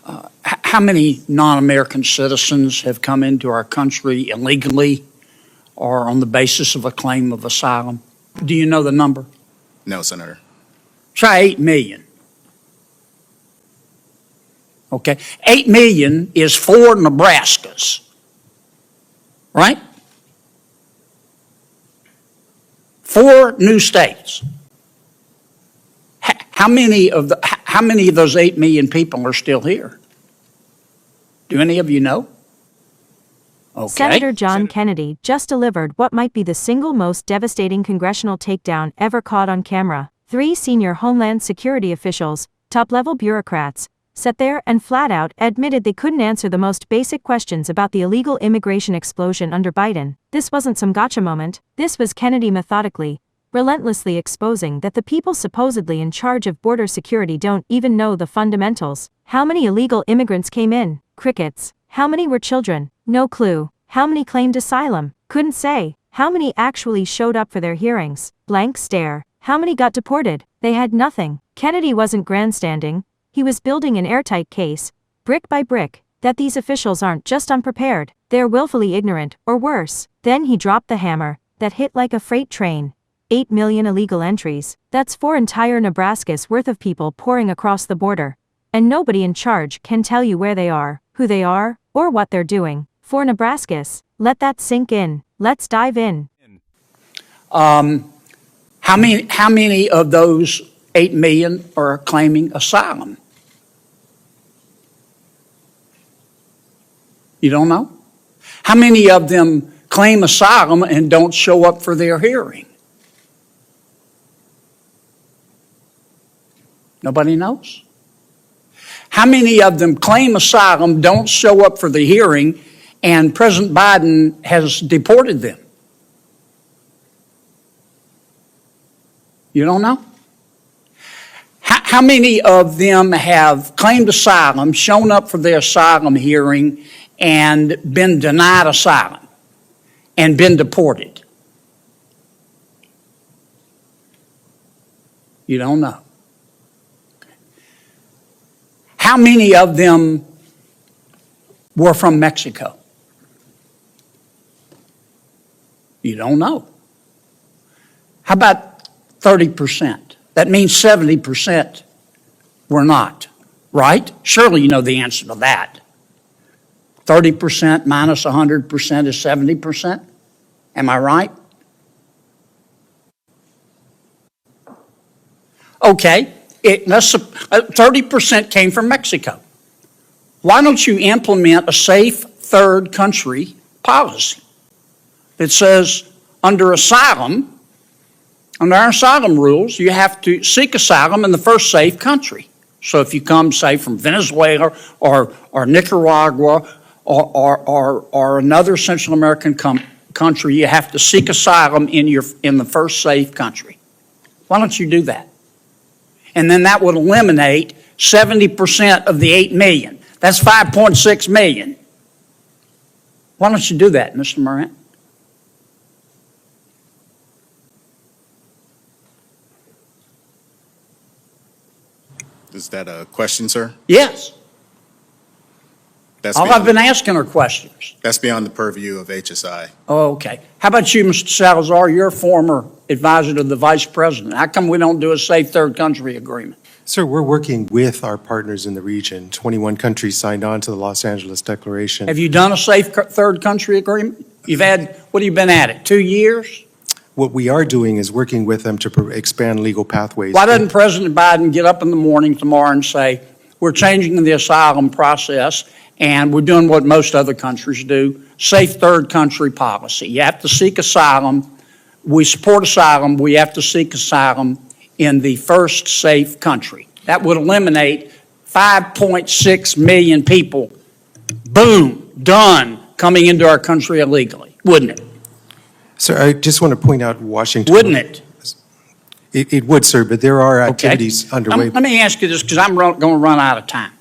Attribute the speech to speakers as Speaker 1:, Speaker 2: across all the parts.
Speaker 1: How many non-American citizens have come into our country illegally or on the basis of a claim of asylum? Do you know the number?
Speaker 2: No, Senator.
Speaker 1: Try 8 million. Okay, 8 million is 4 Nebraskas, right? 4 new states. How many of those 8 million people are still here? Do any of you know? Okay.
Speaker 3: Senator John Kennedy just delivered what might be the single most devastating congressional takedown ever caught on camera. 3 senior Homeland Security officials, top-level bureaucrats, sat there and flat-out admitted they couldn't answer the most basic questions about the illegal immigration explosion under Biden. This wasn't some gotcha moment. This was Kennedy methodically, relentlessly exposing that the people supposedly in charge of border security don't even know the fundamentals. How many illegal immigrants came in? Crickets. How many were children? No clue. How many claimed asylum? Couldn't say. How many actually showed up for their hearings? Blank stare. How many got deported? They had nothing. Kennedy wasn't grandstanding. He was building an airtight case, brick by brick, that these officials aren't just unprepared, they're willfully ignorant, or worse. Then he dropped the hammer, that hit like a freight train. 8 million illegal entries. That's 4 entire Nebraskas worth of people pouring across the border. And nobody in charge can tell you where they are, who they are, or what they're doing. 4 Nebraskas. Let that sink in. Let's dive in.
Speaker 1: How many of those 8 million are claiming asylum? You don't know? How many of them claim asylum and don't show up for their hearing? Nobody knows? How many of them claim asylum, don't show up for the hearing, and President Biden has deported them? You don't know? How many of them have claimed asylum, shown up for their asylum hearing, and been denied asylum and been deported? You don't know. How many of them were from Mexico? You don't know. How about 30%? That means 70% were not, right? Surely you know the answer to that. 30% minus 100% is 70%. Am I right? Okay, 30% came from Mexico. Why don't you implement a safe third country policy that says under our asylum rules, you have to seek asylum in the first safe country. So if you come, say, from Venezuela or Nicaragua or another Central American country, you have to seek asylum in the first safe country. Why don't you do that? And then that would eliminate 70% of the 8 million. That's 5.6 million. Why don't you do that, Mr. Morant?
Speaker 2: Is that a question, sir?
Speaker 1: Yes. I've been asking her questions.
Speaker 2: That's beyond the purview of HSI.
Speaker 1: Oh, okay. How about you, Mr. Salazar? You're a former advisor to the vice president. How come we don't do a safe third country agreement?
Speaker 4: Sir, we're working with our partners in the region. 21 countries signed on to the Los Angeles Declaration.
Speaker 1: Have you done a safe third country agreement? You've had, what have you been at it, 2 years?
Speaker 4: What we are doing is working with them to expand legal pathways.
Speaker 1: Why doesn't President Biden get up in the morning tomorrow and say, we're changing the asylum process and we're doing what most other countries do, safe third country policy. You have to seek asylum. We support asylum. We have to seek asylum in the first safe country. That would eliminate 5.6 million people, boom, done, coming into our country illegally, wouldn't it?
Speaker 4: Sir, I just want to point out Washington.
Speaker 1: Wouldn't it?
Speaker 4: It would, sir, but there are activities underway.
Speaker 1: Let me ask you this, because I'm going to run out of time.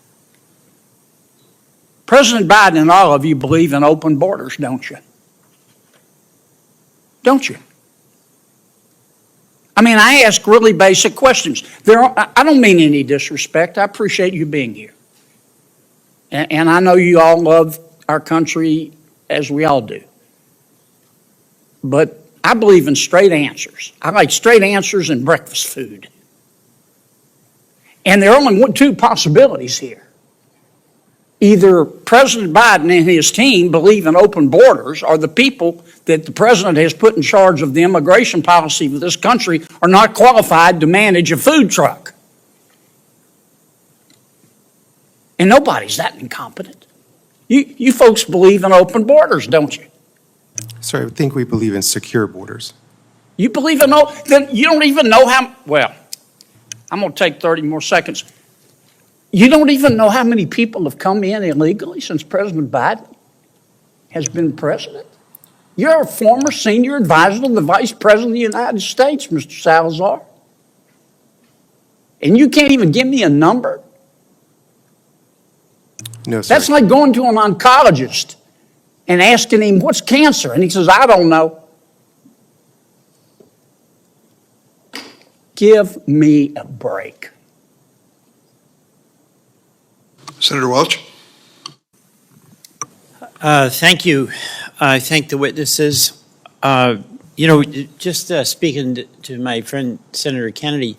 Speaker 1: President Biden and all of you believe in open borders, don't you? Don't you? I mean, I ask really basic questions. I don't mean any disrespect. I appreciate you being here. And I know you all love our country as we all do. But I believe in straight answers. I like straight answers in breakfast food. And there are only two possibilities here. Either President Biden and his team believe in open borders, or the people that the president has put in charge of the immigration policy of this country are not qualified to manage a food truck. And nobody's that incompetent. You folks believe in open borders, don't you?
Speaker 4: Sir, I think we believe in secure borders.
Speaker 1: You believe in then you don't even know how, well, I'm going to take 30 more seconds. You don't even know how many people have come in illegally since President Biden has been president. You're a former senior advisor to the Vice President of the United States, Mr. Salazar. And you can't even give me a number?
Speaker 4: No, sir.
Speaker 1: That's like going to an oncologist and asking him, what's cancer? And he says, I don't know. Give me a break.
Speaker 5: Senator Welch.
Speaker 6: Thank you. I thank the witnesses. Just speaking to my friend Senator Kennedy.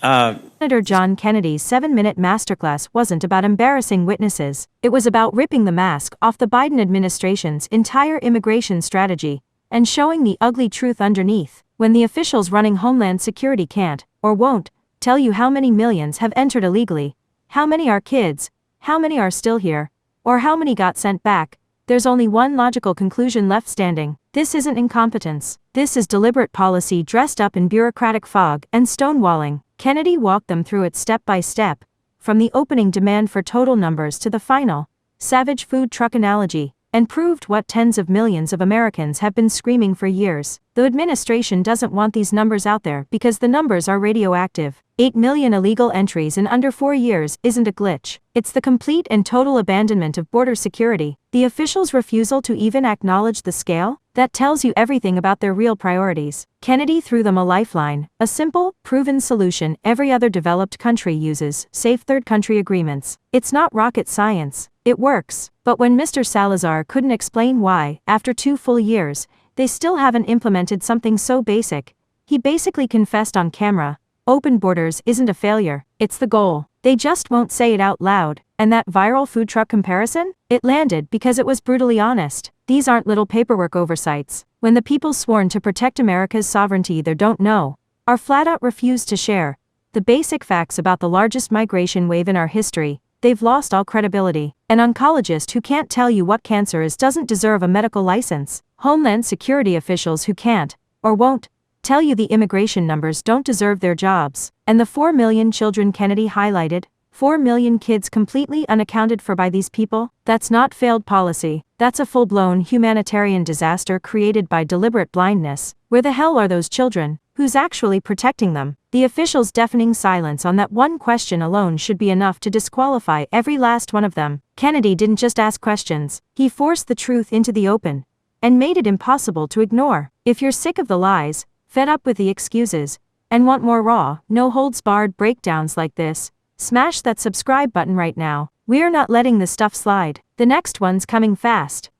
Speaker 3: Senator John Kennedy's 7-minute masterclass wasn't about embarrassing witnesses. It was about ripping the mask off the Biden administration's entire immigration strategy and showing the ugly truth underneath. When the officials running Homeland Security can't, or won't, tell you how many millions have entered illegally, how many are kids, how many are still here, or how many got sent back, there's only one logical conclusion left standing. This isn't incompetence. This is deliberate policy dressed up in bureaucratic fog and stonewalling. Kennedy walked them through it step by step, from the opening demand for total numbers to the final, savage food truck analogy, and proved what tens of millions of Americans have been screaming for years. The administration doesn't want these numbers out there because the numbers are radioactive. 8 million illegal entries in under 4 years isn't a glitch. It's the complete and total abandonment of border security. The officials' refusal to even acknowledge the scale? That tells you everything about their real priorities. Kennedy threw them a lifeline, a simple, proven solution every other developed country uses: safe third country agreements. It's not rocket science. It works. But when Mr. Salazar couldn't explain why, after 2 full years, they still haven't implemented something so basic, he basically confessed on camera, open borders isn't a failure, it's the goal. They just won't say it out loud. And that viral food truck comparison? It landed because it was brutally honest. These aren't little paperwork oversights. When the people sworn to protect America's sovereignty either don't know, or flat out refuse to share the basic facts about the largest migration wave in our history, they've lost all credibility. An oncologist who can't tell you what cancer is doesn't deserve a medical license. Homeland Security officials who can't, or won't, tell you the immigration numbers don't deserve their jobs. And the 4 million children Kennedy highlighted, 4 million kids completely unaccounted for by these people, that's not failed policy. That's a full-blown humanitarian disaster created by deliberate blindness. Where the hell are those children? Who's actually protecting them? The officials' deafening silence on that one question alone should be enough to disqualify every last one of them. Kennedy didn't just ask questions, he forced the truth into the open, and made it impossible to ignore. If you're sick of the lies, fed up with the excuses, and want more raw, no-holds-barred breakdowns like this, smash that subscribe button right now. We're not letting this stuff slide. The next one's coming fast.